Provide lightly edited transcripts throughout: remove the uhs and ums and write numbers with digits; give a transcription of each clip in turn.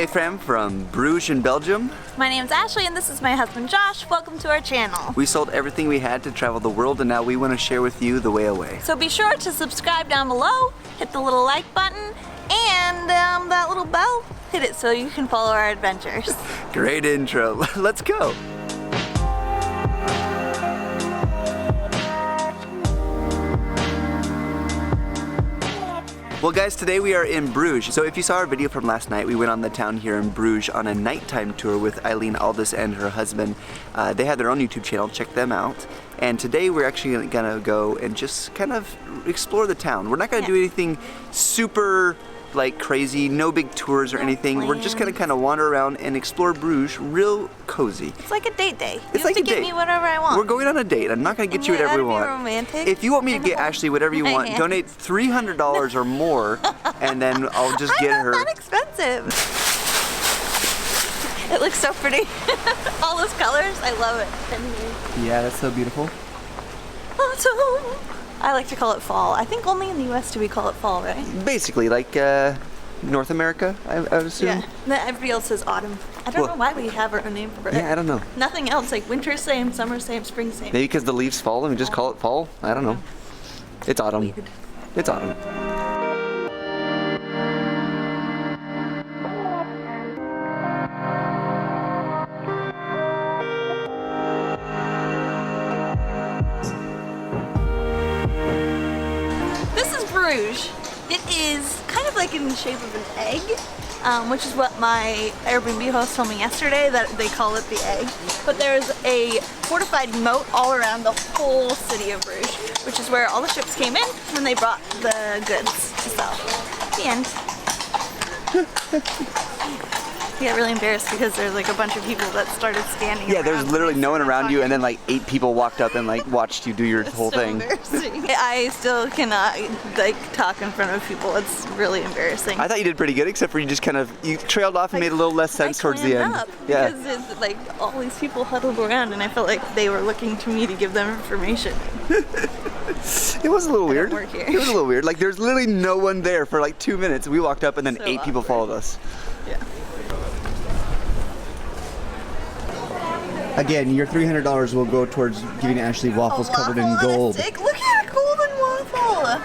Hey fam, from Bruges in Belgium. My name's Ashley and this is my husband Josh. Welcome to our channel. We sold everything we had to travel the world and now we want to share with you the way away. So be sure to subscribe down below, hit the little like button, and that little bell, hit it so you can follow our adventures. Great intro. Let's go. Well guys, today we are in Bruges. So if you saw our video from last night, we went on the town here in Bruges on a nighttime tour with Eileen Aldis and her husband. They have their own YouTube channel, check them out. And today we're actually gonna go and just kind of explore the town. We're not gonna do anything super like crazy, no big tours or anything. We're just gonna kind of wander around and explore Bruges real cozy. It's like a date day. It's like a date. Get me whatever I want. We're going on a date. I'm not gonna get you whatever we want. Romantic. If you want me to get Ashley whatever you want, donate $300 or more, and then I'll just get her. Not that expensive. It looks so pretty. All those colors, I love it. Yeah, that's so beautiful. Autumn. I like to call it fall. I think only in the US do we call it fall, right? Basically, like North America, I would assume. Yeah. Then everybody else says autumn. I don't know why we have our own name for it. Yeah, I don't know. Nothing else, like winter same, summer same, spring same. Maybe because the leaves fall and we just call it fall? I don't know. It's autumn. Weird. It's autumn. Bruges. It is kind of like in the shape of an egg, which is what my Airbnb host told me yesterday, that they call it the egg. But there's a fortified moat all around the whole city of Bruges, which is where all the ships came in when they brought the goods to sell. The end. I get really embarrassed because there's like a bunch of people that started standing around. Yeah, there's literally no one around you and then like 8 people walked up and like watched you do your whole thing. I still cannot like talk in front of people. It's really embarrassing. I thought you did pretty good, except for you just kind of, you trailed off and made a little less sense towards the end. Yeah. Because it's like all these people huddled around and I felt like they were looking to me to give them information. It was a little weird. It was a little weird. Like there's literally no one there for like 2 minutes. We walked up and then 8 people followed us. Yeah. Again, your $300 will go towards giving Ashley waffles covered in gold. Look at a golden waffle!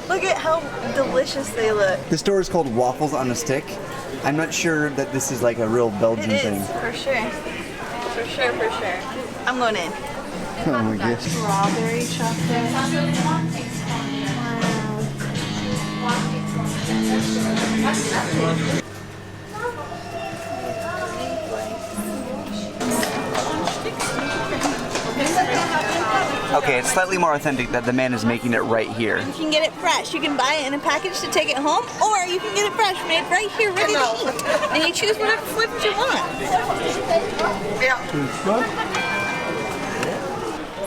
Look at how delicious they look. The store is called Waffles on a Stick. I'm not sure that this is like a real Belgian thing. It is, for sure. For sure, for sure. I'm going in. Oh my gosh. Strawberry chocolate. Wow. Okay, it's slightly more authentic that the man is making it right here. You can get it fresh. You can buy it in a package to take it home, or you can get it fresh, made right here, ready to eat. And you choose whatever flavors you want.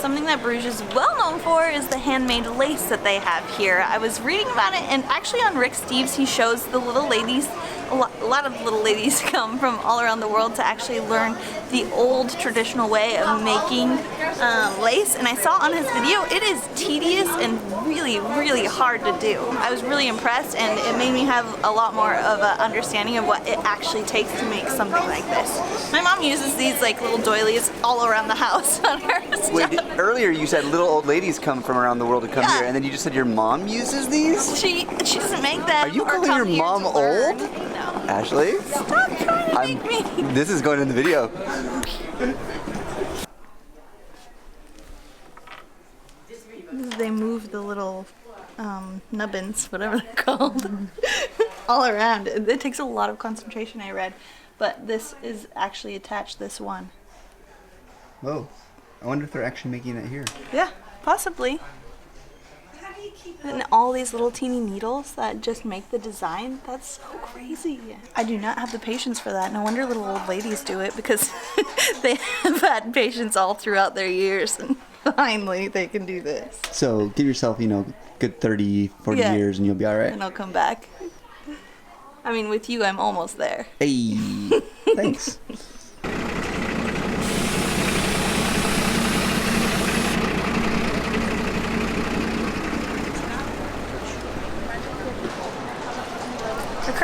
Something that Bruges is well known for is the handmade lace that they have here. I was reading about it, and actually on Rick Steves he shows the little ladies, a lot of little ladies come from all around the world to actually learn the old traditional way of making lace. And I saw on his video it is tedious and really, really hard to do. I was really impressed, and it made me have a lot more of an understanding of what it actually takes to make something like this. My mom uses these like little doilies all around the house on her stuff. Wait, earlier you said little old ladies come from around the world to come here, and then you just said your mom uses these? She doesn't make them. Are you calling your mom old? No. Ashley? Stop trying to make me. This is going in the video. They move the little nubbins, whatever they're called, all around. It takes a lot of concentration, I read, but this is actually attached, this one. Whoa. I wonder if they're actually making it here. Yeah, possibly. And all these little teeny needles that just make the design, that's so crazy. I do not have the patience for that. No wonder little old ladies do it, because they have had patience all throughout their years, and finally they can do this. So give yourself, you know, good 30, 40 years and you'll be all right. And I'll come back. I mean, with you, I'm almost there. Hey, thanks.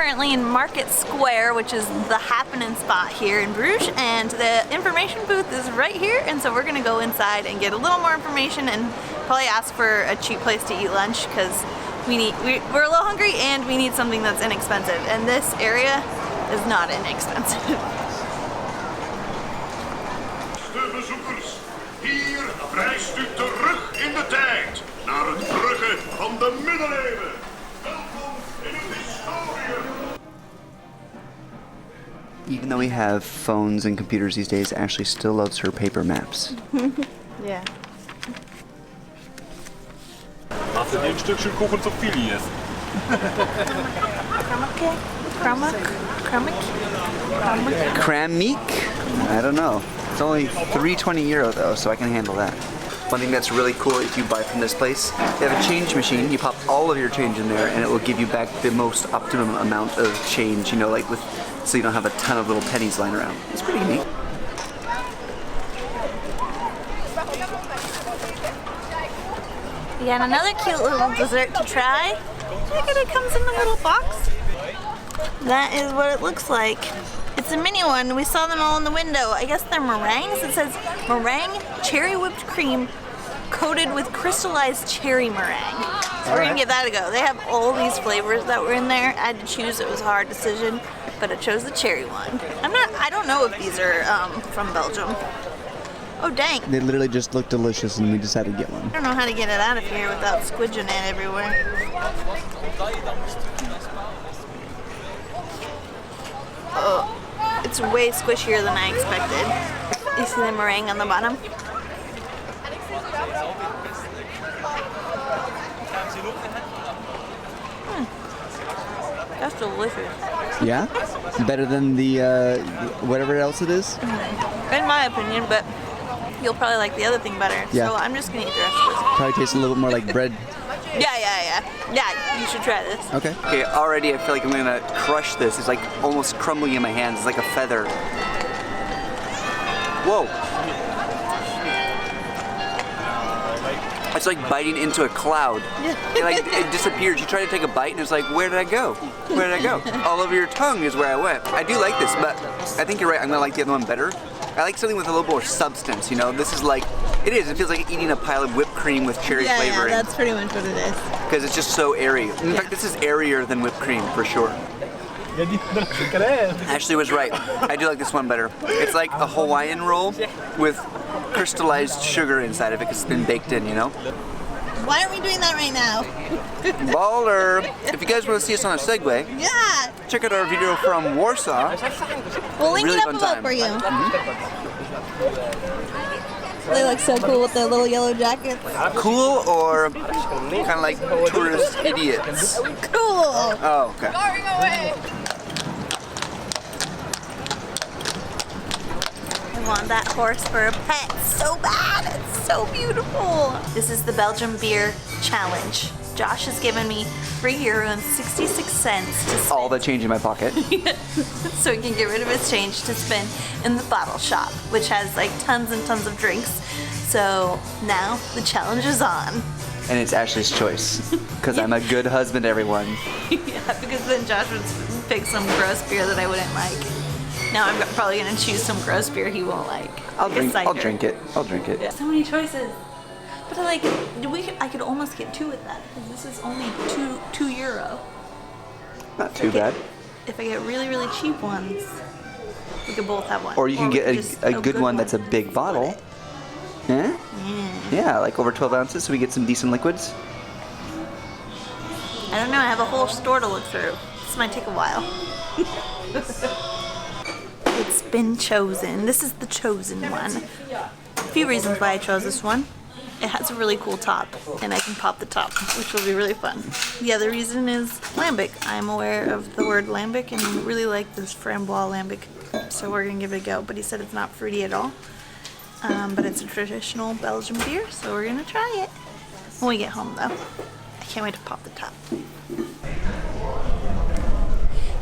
currently in Market Square, which is the happening spot here in Bruges, and the information booth is right here, and so we're gonna go inside and get a little more information and probably ask for a cheap place to eat lunch, because we're a little hungry and we need something that's inexpensive, and this area is not inexpensive. Beste bezoekers, hier reist u terug in de tijd naar het Brugge van de middeleeuwen. Welkom in het historie. Even though we have phones and computers these days, Ashley still loves her paper maps. Yeah. Als er een stukje kochen tot filie is. Kramik? I don't know. It's only €3.20 though, so I can handle that. One thing that's really cool if you buy from this place, they have a change machine. You pop all of your change in there and it will give you back the most optimum amount of change, you know, like with, so you don't have a ton of little pennies lying around. It's pretty neat. We got another cute little dessert to try. Look at it, comes in a little box. That is what it looks like. It's a mini one. We saw them all in the window. I guess they're meringues. It says meringue cherry whipped cream coated with crystallized cherry meringue. So we're gonna give that a go. They have all these flavors that were in there. I had to choose. It was a hard decision, but I chose the cherry one. I don't know if these are from Belgium. Oh dang. They literally just look delicious and we decided to get one. I don't know how to get it out of here without squidging it everywhere. Oh, it's way squishier than I expected. You see the meringue on the bottom? That's delicious. Yeah? Better than the whatever else it is? In my opinion, but you'll probably like the other thing better. Yeah. So I'm just gonna eat the rest of this. Probably tastes a little bit more like bread. Yeah, you should try this. Okay. Okay, already I feel like I'm gonna crush this. It's like almost crumbling in my hands. It's like a feather. Whoa. It's like biting into a cloud. It disappears. You try to take a bite and it's like, where did I go? Where did I go? All over your tongue is where I went. I do like this, but I think you're right. I'm gonna like the other one better. I like something with a little more substance, you know? This is like, it feels like eating a pile of whipped cream with cherry flavoring. Yeah, that's pretty much what it is. Because it's just so airy. In fact, this is airier than whipped cream, for sure. Ashley was right. I do like this one better. It's like a Hawaiian roll with crystallized sugar inside of it because it's been baked in, you know? Why aren't we doing that right now? Baller! If you guys want to see us on a Segway, Yeah! check out our video from Warsaw. We'll link Really it up fun above time. for you. They look so cool with their little yellow jackets. Cool or kind of like tourist idiots? Cool! Oh, okay. I want that horse for a pet so bad. It's so beautiful. This is the Belgian beer challenge. Josh has given me €3.66 to spend. All the change in my pocket. So he can get rid of his change to spend in the bottle shop, which has like tons and tons of drinks. So now the challenge is on. And it's Ashley's choice. Because I'm a good husband, everyone. Yeah, because then Josh would pick some gross beer that I wouldn't like. Now I'm probably gonna choose some gross beer he won't like. I'll drink it. Yeah. So many choices. But I could almost get two with that, because this is only €2. Not too bad. If I get really, really cheap ones, we could both have one. Or you can get just a good one that's a big bottle. Yeah? Yeah, like over 12 ounces so we get some decent liquids. I don't know, I have a whole store to look through. This might take a while. It's been chosen. This is the chosen one. A few reasons why I chose this one. It has a really cool top, and I can pop the top, which will be really fun. The other reason is lambic. I'm aware of the word lambic and really like this framboise lambic, so we're gonna give it a go. But he said it's not fruity at all, but it's a traditional Belgian beer, so we're gonna try it when we get home though. I can't wait to pop the top.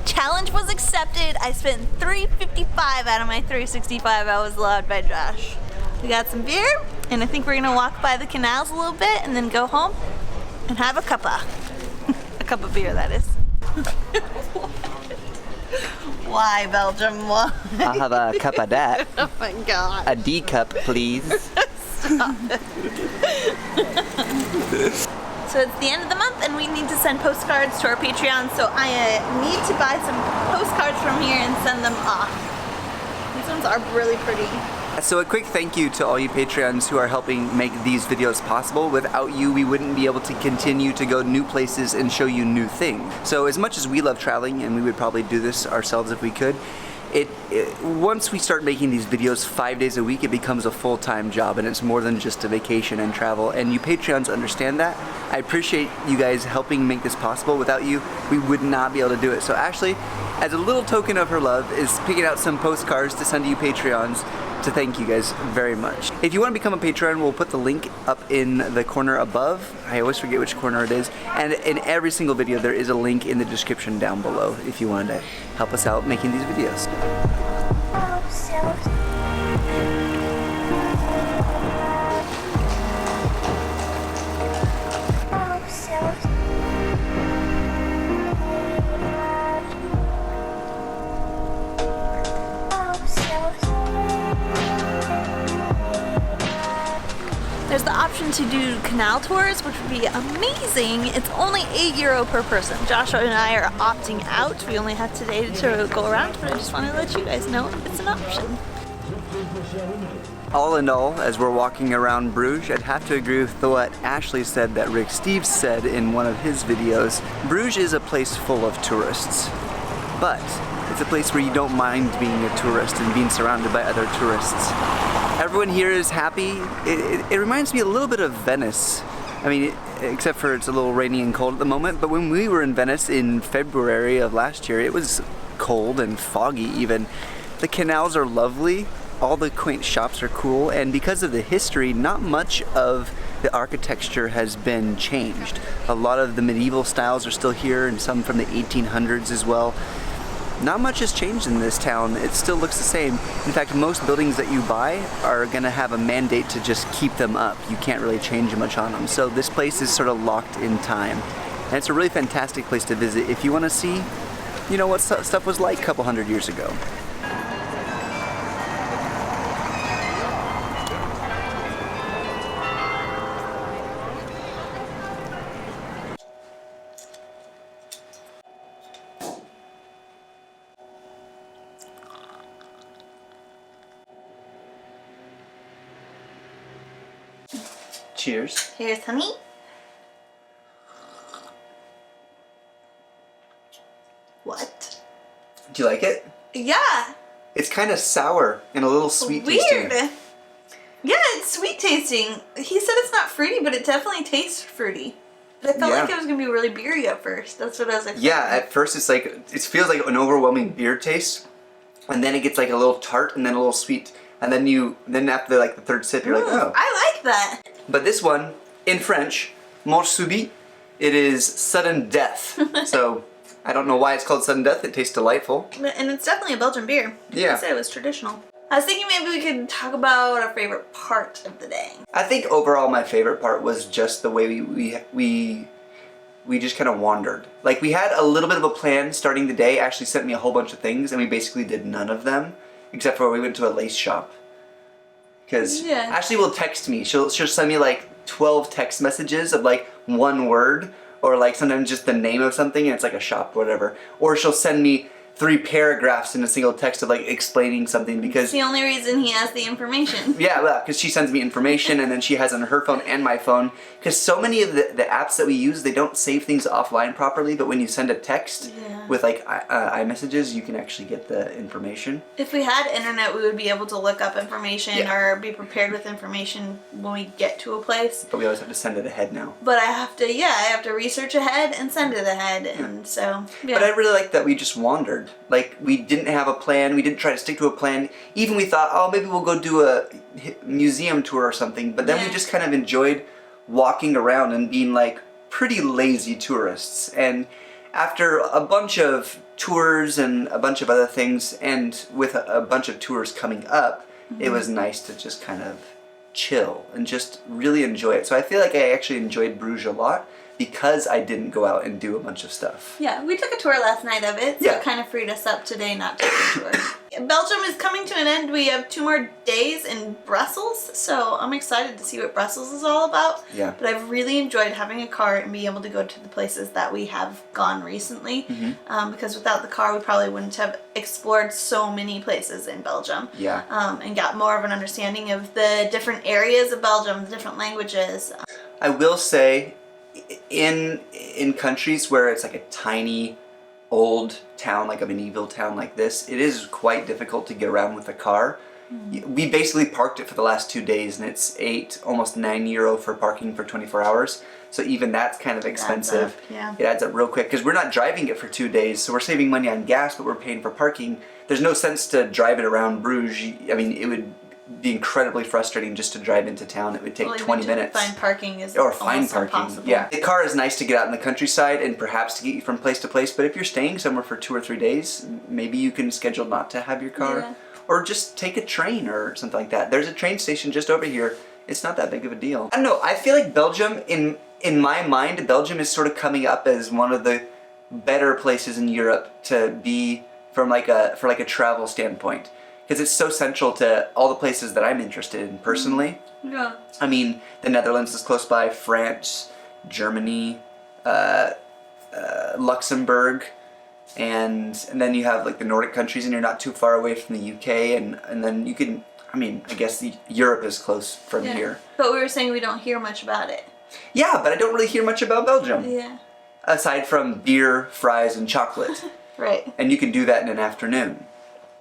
Challenge was accepted. I spent $3.55 out of my $3.65 I was allowed by Josh. We got some beer, and I think we're gonna walk by the canals a little bit and then go home and have a cuppa. A cup of beer, that is. Why, Belgium? Why? I'll have a cup of that. Oh my god. A D cup, please. Stop it. So it's the end of the month and we need to send postcards to our Patreon, so I need to buy some postcards from here and send them off. These ones are really pretty. So a quick thank you to all you Patreons who are helping make these videos possible. Without you, we wouldn't be able to continue to go new places and show you new things. So as much as we love traveling, and we would probably do this ourselves if we could, once we start making these videos 5 days a week, it becomes a full-time job, and it's more than just a vacation and travel, and you Patreons understand that. I appreciate you guys helping make this possible. Without you, we would not be able to do it. So Ashley, as a little token of her love, is picking out some postcards to send to you Patreons to thank you guys very much. If you want to become a Patreon, we'll put the link up in the corner above. I always forget which corner it is. And in every single video, there is a link in the description down below if you wanted to help us out making these videos. There's the option to do canal tours, which would be amazing. It's only €8 per person. Joshua and I are opting out. We only have today to go around, but I just wanted to let you guys know it's an option. All in all, as we're walking around Bruges, I'd have to agree with what Ashley said that Rick Steves said in one of his videos. Bruges is a place full of tourists, but it's a place where you don't mind being a tourist and being surrounded by other tourists. Everyone here is happy. It reminds me a little bit of Venice. I mean, except for it's a little rainy and cold at the moment, but when we were in Venice in February of last year, it was cold and foggy even. The canals are lovely, all the quaint shops are cool, and because of the history, not much of the architecture has been changed. A lot of the medieval styles are still here, and some from the 1800s as well. Not much has changed in this town. It still looks the same. In fact, most buildings that you buy are gonna have a mandate to just keep them up. You can't really change much on them. So this place is sort of locked in time. And it's a really fantastic place to visit if you wanna see, you know, what stuff was like a couple hundred years ago. Cheers. Here's honey. What? Do you like it? Yeah. It's kind of sour and a little sweet tasting. Weird. Yeah, it's sweet tasting. He said it's not fruity, but it definitely tastes fruity. But I felt like it was gonna be really beery at first. That's what I was expecting. Yeah, at first it's like, it feels like an overwhelming beer taste, and then it gets like a little tart and then a little sweet, and then after like the third sip, you're like, oh. I like that. But this one, in French, mort subit, it is sudden death. So I don't know why it's called sudden death. It tastes delightful. And it's definitely a Belgian beer. Yeah. I said it was traditional. I was thinking maybe we could talk about our favorite part of the day. I think overall my favorite part was just the way we just kind of wandered. Like, we had a little bit of a plan starting the day. Ashley sent me a whole bunch of things and we basically did none of them, except for we went to a lace shop. Because Ashley will text me. She'll send me like 12 text messages of like one word, or like sometimes just the name of something and it's like a shop or whatever. Or she'll send me 3 paragraphs in a single text of like explaining something, because it's the only reason he has the information. Yeah, well, because she sends me information and then she has on her phone and my phone. Because so many of the apps that we use, they don't save things offline properly, but when you send a text with like iMessages, you can actually get the information. If we had internet, we would be able to look up information or be prepared with information when we get to a place. But we always have to send it ahead now. But I have to research ahead and send it ahead, and so, But I really like that we just wandered. Like, we didn't have a plan, we didn't try to stick to a plan. Even we thought, oh, maybe we'll go do a museum tour or something, but then we just kind of enjoyed walking around and being like pretty lazy tourists. And after a bunch of tours and a bunch of other things, and with a bunch of tours coming up, it was nice to just kind of chill and just really enjoy it. So I feel like I actually enjoyed Bruges a lot because I didn't go out and do a bunch of stuff. Yeah, we took a tour last night of it, so Yeah. it kind of freed us up today not to take a tour. Belgium is coming to an end. We have 2 more days in Brussels, so I'm excited to see what Brussels is all about. Yeah. But I've really enjoyed having a car and being able to go to the places that we have gone recently. Because without the car, we probably wouldn't have explored so many places in Belgium. Yeah. And got more of an understanding of the different areas of Belgium, the different languages. I will say, in countries where it's like a tiny old town, like a medieval town like this, it is quite difficult to get around with a car. We basically parked it for the last 2 days, and it's almost 9 euro for parking for 24 hours. So even that's kind of expensive. Yeah. It adds up real quick because we're not driving it for 2 days, so we're saving money on gas, but we're paying for parking. There's no sense to drive it around Bruges. I mean, it would be incredibly frustrating just to drive into town. It would take 20 minutes. Find parking is Or find almost parking. impossible. Yeah. The car is nice to get out in the countryside and perhaps to get you from place to place, but if you're staying somewhere for 2 or 3 days, maybe you can schedule not to have your car. Yeah. Or just take a train or something like that. There's a train station just over here. It's not that big of a deal. I don't know, I feel like Belgium, in my mind, Belgium is sort of coming up as one of the better places in Europe to be from like for a travel standpoint. Because it's so central to all the places that I'm interested in personally. Yeah. I mean, the Netherlands is close by, France, Germany, Luxembourg, and then you have like the Nordic countries, and you're not too far away from the UK, and then you can, I mean, I guess Europe is close from here. But we were saying we don't hear much about it. Yeah, but I don't really hear much about Belgium. Yeah. Aside from beer, fries, and chocolate. Right. And you can do that in an afternoon.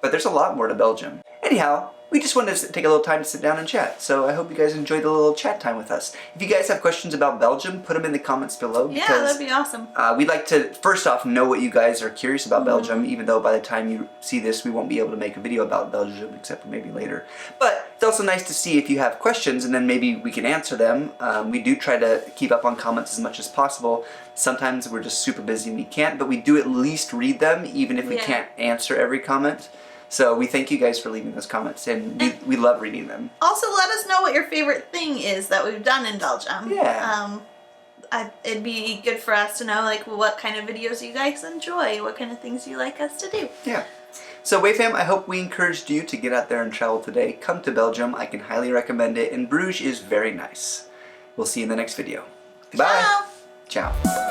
But there's a lot more to Belgium. Anyhow, we just wanted to take a little time to sit down and chat. So I hope you guys enjoyed the little chat time with us. If you guys have questions about Belgium, put them in the comments below. Yeah, that'd be awesome. We'd like to, first off, know what you guys are curious about Belgium, even though by the time you see this, we won't be able to make a video about Belgium, except for maybe later. But it's also nice to see if you have questions, and then maybe we can answer them. We do try to keep up on comments as much as possible. Sometimes we're just super busy and we can't, but we do at least read them, even if we can't answer every comment. So we thank you guys for leaving those comments, and we love reading them. Also, let us know what your favorite thing is that we've done in Belgium. Yeah. It'd be good for us to know, like, what kind of videos you guys enjoy, what kind of things you like us to do. Yeah. So WayFam, I hope we encouraged you to get out there and travel today. Come to Belgium. I can highly recommend it, and Bruges is very nice. We'll see you in the next video. Goodbye. Ciao. Ciao.